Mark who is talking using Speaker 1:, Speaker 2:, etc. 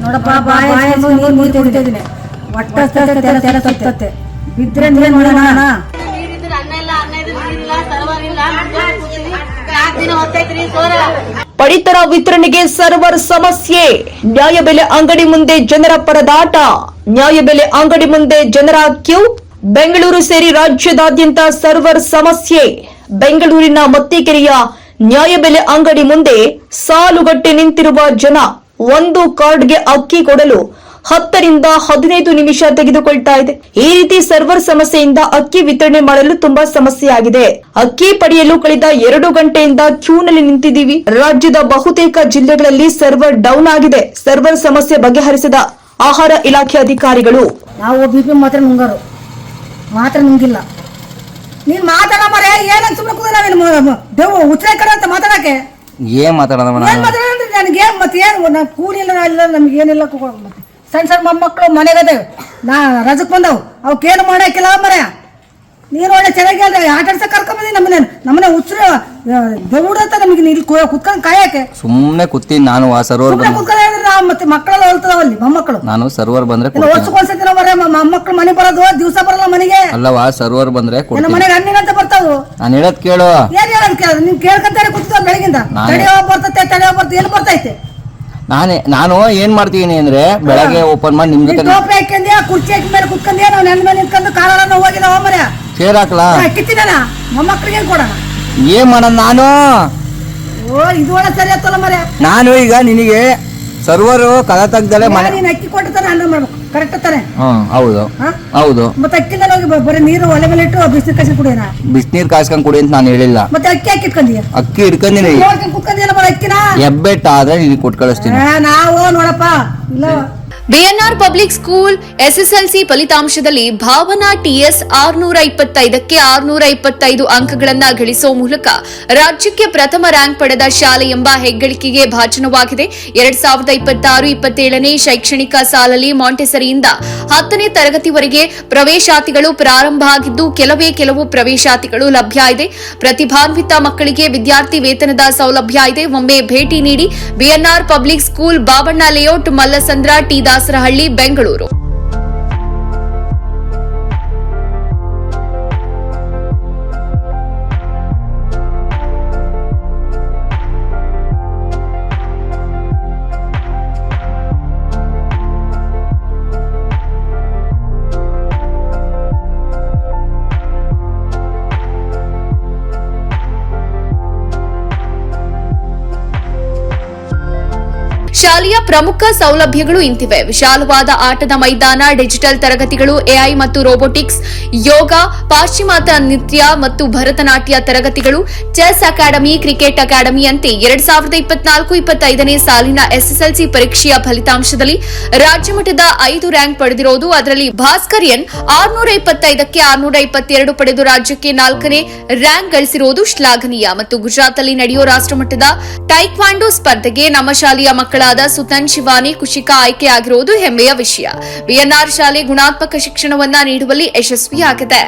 Speaker 1: ನೋಡಪ್ಪ ಬಾಯಿಸ್ಕೊಂಡು ನೀರು ಕುಡಿತಿದ್ದೀನಿ. ಹೊಟ್ಟೆ ತೆಲ ಸುತ್ತತ್ತೆ. ಬಿದ್ರೆ ನೀರು ನೋಡೋಣ.
Speaker 2: ಪಡಿತರ ವಿತರಣೆಗೆ ಸರ್ವರ್ ಸಮಸ್ಯೆ. ನ್ಯಾಯಬೆಲೆ ಅಂಗಡಿ ಮುಂದೆ ಜನರ ಪರದಾಟ. ನ್ಯಾಯಬೆಲೆ ಅಂಗಡಿ ಮುಂದೆ ಜನರ ಕ್ಯೂ. ಬೆಂಗಳೂರು ಸೇರಿ ರಾಜ್ಯದಾದ್ಯಂತ ಸರ್ವರ್ ಸಮಸ್ಯೆ. ಬೆಂಗಳೂರಿನ ಮತ್ತಿಕೆರೆಯ ನ್ಯಾಯಬೆಲೆ ಅಂಗಡಿ ಮುಂದೆ ಸಾಲುಗಟ್ಟಿ ನಿಂತಿರುವ ಜನ ಒಂದು ಕಾರ್ಡ್ಗೆ ಅಕ್ಕಿ ಕೊಡಲು 10 ರಿಂದ 15 ನಿಮಿಷ ತೆಗೆದುಕೊಳ್ತಾ ಇದೆ. ಈ ರೀತಿ ಸರ್ವರ್ ಸಮಸ್ಯೆಯಿಂದ ಅಕ್ಕಿ ವಿತರಣೆ ಮಾಡಲು ತುಂಬಾ ಸಮಸ್ಯೆಯಾಗಿದೆ. ಅಕ್ಕಿ ಪಡೆಯಲು ಕಳೆದ 2 ಗಂಟೆಯಿಂದ ಕ್ಯೂನಲ್ಲಿ ನಿಂತಿದ್ದೀವಿ. ರಾಜ್ಯದ ಬಹುತೇಕ ಜಿಲ್ಲೆಗಳಲ್ಲಿ ಸರ್ವರ್ ಡೌನ್ ಆಗಿದೆ. ಸರ್ವರ್ ಸಮಸ್ಯೆ ಬಗೆಹರಿಸಿದ ಆಹಾರ ಇಲಾಖೆ ಅಧಿಕಾರಿಗಳು
Speaker 1: ನಾವು ಬಿಪಿ ಮಾತ್ರ ನುಂಗಿಲ್ಲ. ನೀನ್ ಮಾತಾಡ ಮರೆ ಏನಂತ ಸುಮ್ಮನೆ ಕೂದ ದೇವು ಉತ್ತರ ಕಡೆ ಅಂತ ಮಾತಾಡಕ್ಕೆ
Speaker 3: ಏನ್ ಮಾತಾಡೋಣ
Speaker 1: ನನಗೆ ಮತ್ತೆ ಏನು ಕೂಲಿ ಇಲ್ಲ ನಮ್ಗೆ ಏನಿಲ್ಲ. ಸಣ್ಣ ಸಣ್ಣ ಮೊಮ್ಮಕ್ಕಳು ಮನೆಗದೆ ರಜಕ್ ಬಂದವು ಅವಕ್ಕೇನು ಮಾಡಕ್ಕಿಲ್ಲ ಮರ. ನೀರು ಒಳ್ಳೆ ಚೆನ್ನಾಗಿ ಆಟ ಆಡ್ಸಕ್ ಕರ್ಕೊಂಬಂದಿ ನಮ್ಮನೆ ಉಚ್ರ ದೌಡತ್ತ ನಮಗೆ ಇಲ್ಲಿ ಕುತ್ಕೊಂಡ್ ಕಾಯಕ್ಕೆ
Speaker 3: ಸುಮ್ನೆ ಕೂತೀನಿ ನಾನು. ಆ ಸರ್ವರ್
Speaker 1: ಮತ್ತೆ ಮಕ್ಕಳೆಲ್ಲ ಹೊಲ್ತದವ ಅಲ್ಲಿ ಮೊಮ್ಮಕ್ಕಳು.
Speaker 3: ನಾನು ಸರ್ವರ್ ಬಂದ್ರೆ
Speaker 1: ವರ್ಷಕ್ಕೊಂದ್ಸತಿ ಮೊಮ್ಮಕ್ಕಳು ಮನೆ ಬರೋದು ದಿವಸ ಬರಲ್ಲ ಮನೆಗೆ.
Speaker 3: ಅಲ್ಲವಾ ಸರ್ವರ್ ಬಂದ್ರೆ
Speaker 1: ಮನೆಗೆ ಹಣ್ಣಿನಂತ ಬರ್ತಾವು.
Speaker 3: ನಾನು ಹೇಳದ್ ಕೇಳು.
Speaker 1: ಏನ್ ಹೇಳೋದ್ ಕೇಳ ನೀವ್ ಕೇಳ್ಕೊಂತಾರೆ ಕೂತಿದ್ವ ಬೆಳಗಿಂದ. ತಡೆಯೋ ಬರ್ತೈತೆ ಎಲ್ಲಿ ಬರ್ತೈತೆ.
Speaker 3: ನಾನು ಏನ್ ಮಾಡ್ತೀನಿ ಅಂದ್ರೆ ಬೆಳಗ್ಗೆ ಓಪನ್ ಮಾಡಿ ನಿಮ್ ಜೊತೆ
Speaker 1: ಟೋಪಿ ಹಾಕ್ಯಂದ್ಯಾ ಕುರ್ಚಿ ಹಾಕಿ ಮೇಲೆ ಕುತ್ಕೊಂಡ್ಯಾ ನಾವು ನೆಲ ಮೇಲೆ ನಿಂತ್ಕೊಂಡು ಕಾಲೆಲ್ಲ ಹೋಗಿದಾವ ಮರ
Speaker 3: ಚೇರ್ ಹಾಕ್ಲಾ
Speaker 1: ಕಿತ್ತಿದಾನ ಮೊಮ್ಮಕ್ಕಳಿಗೆ ಕೊಡೋಣ.
Speaker 3: ಏನ್ ಮಾಡೋಣ ನಾನು?
Speaker 1: ಇದು ಒಳ್ಳೆ ಸರಿ ಆಯ್ತಲ್ಲ ಮರ.
Speaker 3: ನಾನು ಈಗ ನಿನಗೆ ಸರ್ವರ್ ಕದ ತೆಗ್ದಲೆ
Speaker 1: ನೀನ್ ಅಕ್ಕಿ ಕೊಟ್ಟಿರ್ತಾನೆ ಅನ್ನ ಮಾಡ್ಬೇಕು ಕರೆಕ್ಟ್ ತಾನೆ?
Speaker 3: ಹೌದು.
Speaker 1: ಮತ್ತೆ ಅಕ್ಕಿಲ್ಲ ಹೋಗಿ ಬರೀ ನೀರು ಒಲೆ ಮೇಲೆ ಇಟ್ಟು ಬಿಸಿನೀರು ಕಾಯ್ಸ್ಕೊಂಡು ಕುಡಿಯೋಣ.
Speaker 3: ಬಿಸಿನೀರ್ ಕಾಯ್ಸ್ಕೊಂಡ್ ಕುಡಿ ಅಂತ ನಾನು ಹೇಳಿಲ್ಲ.
Speaker 1: ಮತ್ತೆ ಅಕ್ಕಿ ಹಾಕಿಟ್ಕೊಂಡ್ಯಾ?
Speaker 3: ಅಕ್ಕಿ ಇಟ್ಕೊಂಡಿನಿ.
Speaker 1: ಕುತ್ಕೊಂಡಿಲ್ಲ ಬರ ಅಕ್ಕಿನ
Speaker 3: ಎಬ್ಬೆಟ್ಟ ಆದ್ರೆ ನೀನು ಕೊಟ್ಟು ಕಳಿಸ್ತೀನಿ.
Speaker 1: ನಾವು ನೋಡಪ್ಪ ಇಲ್ಲ.
Speaker 4: ಬಿಎನ್ಆರ್ ಪಬ್ಲಿಕ್ ಸ್ಕೂಲ್ ಎಸ್ಎಸ್ಎಲ್ಸಿ ಫಲಿತಾಂಶದಲ್ಲಿ ಭಾವನಾ ಟಿಎಸ್ 625ಕ್ಕೆ 625 ಅಂಕಗಳನ್ನ ಗಳಿಸುವ ಮೂಲಕ ರಾಜ್ಯಕ್ಕೆ ಪ್ರಥಮ ರ್ಯಾಂಕ್ ಪಡೆದ ಶಾಲೆ ಎಂಬ ಹೆಗ್ಗಳಿಕೆಗೆ ಭಾಜನವಾಗಿದೆ. 2026-27ನೇ ಶೈಕ್ಷಣಿಕ ಸಾಲಲ್ಲಿ ಮಾಂಟೆಸರಿಯಿಂದ 10ನೇ ತರಗತಿವರೆಗೆ ಪ್ರವೇಶಾತಿಗಳು ಪ್ರಾರಂಭ ಆಗಿದ್ದು ಕೆಲವು ಪ್ರವೇಶಾತಿಗಳು ಲಭ್ಯ ಇದೆ. ಪ್ರತಿಭಾನ್ವಿತ ಮಕ್ಕಳಿಗೆ ವಿದ್ಯಾರ್ಥಿ ವೇತನದ ಸೌಲಭ್ಯ ಇದೆ. ಒಮ್ಮೆ ಭೇಟಿ ನೀಡಿ. BNR public school, Babanna layout, Mallasandra, T Dasarahalli, Bengaluru. ಶಾಲೆಯ ಪ್ರಮುಖ ಸೌಲಭ್ಯಗಳು ಇಂತಿವೆ. ವಿಶಾಲವಾದ ಆಟದ ಮೈದಾನ, ಡಿಜಿಟಲ್ ತರಗತಿಗಳು, ಎಐ ಮತ್ತು ರೋಬೋಟಿಕ್ಸ್, ಯೋಗ, ಪಾಶ್ಚಿಮಾತ್ಯ ನೃತ್ಯ ಮತ್ತು ಭರತನಾಟ್ಯ ತರಗತಿಗಳು, ಚೆಸ್ ಅಕಾಡೆಮಿ, ಕ್ರಿಕೆಟ್ ಅಕಾಡೆಮಿಯಂತೆ 2024-25ನೇ ಸಾಲಿನ ಎಸ್ಎಸ್ಎಲ್ಸಿ ಪರೀಕ್ಷೆಯ ಫಲಿತಾಂಶದಲ್ಲಿ ರಾಜ್ಯಮಟ್ಟದ 5 ರ್ಯಾಂಕ್ ಪಡೆದಿರುವುದು. ಅದರಲ್ಲಿ ಭಾಸ್ಕರ್ಯನ್ 625ಕ್ಕೆ 622 ಪಡೆದು ರಾಜ್ಯಕ್ಕೆ 4ನೇ ರ್ಯಾಂಕ್ ಗಳಿಸಿರುವುದು ಶ್ಲಾಘನೀಯ. ಮತ್ತು ಗುಜರಾತ್ನಲ್ಲಿ ನಡೆಯುವ ರಾಷ್ಟ್ರಮಟ್ಟದ ಟೈಕ್ವಾಂಡೋ ಸ್ಪರ್ಧೆಗೆ ನಮ್ಮ ಶಾಲೆಯ ಮಕ್ಕಳಾದ ಸುತನ್, ಶಿವಾನಿ, ಕುಶಿಕಾ ಆಯ್ಕೆಯಾಗಿರುವುದು ಹೆಮ್ಮೆಯ ವಿಷಯ. ಬಿಎನ್ಆರ್ ಶಾಲೆ ಗುಣಾತ್ಮಕ ಶಿಕ್ಷಣವನ್ನ ನೀಡುವಲ್ಲಿ ಯಶಸ್ವಿಯಾಗಿದೆ.